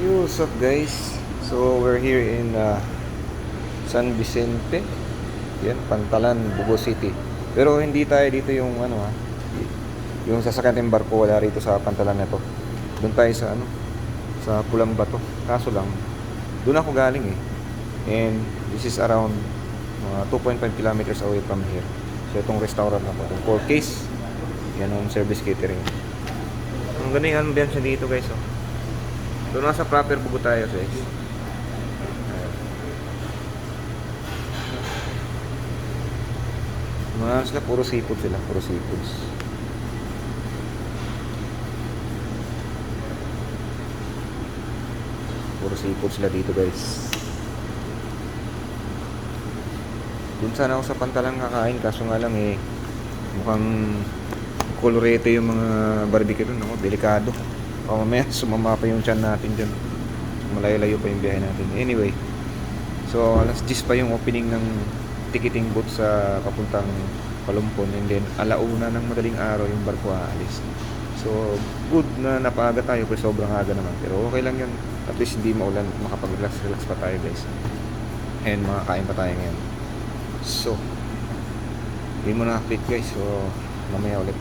Yo, what's up guys? So we're here in San Vicente. Yan, Pantalan, Bugo City. Pero hindi tayo dito yung yung sasakyan ng barko, wala rito sa Pantalan na to. Doon tayo sa sa Pulang Bato. Kaso lang, doon ako galing eh. And this is around 2.5 kilometers away from here. So itong restaurant na to, itong 4Ks. Yan ang service catering. Ang ganda yung ambience dito guys, oh. Doon nasa proper Bugo tayo guys. Mga sila, puro seafood sila, puro seafoods. Puro seafood sila dito guys. Doon sana ako sa Pantalan kakain, kaso nga lang eh, mukhang kolorete yung mga barbecue doon, ako, delikado. O mamaya sumama pa yung tiyan natin dyan. Malayo-layo pa yung biyahe natin. Anyway, so alas 10 pa yung opening ng ticketing booth sa papuntang Palumpon, and then alauna ng madaling araw yung barko aalis. So good na napaaga tayo kasi sobrang aga naman, pero okay lang yan, at least hindi maulan, makapag-relax pa tayo guys, and makakain pa tayo ngayon. So yun muna update guys, so mamaya ulit.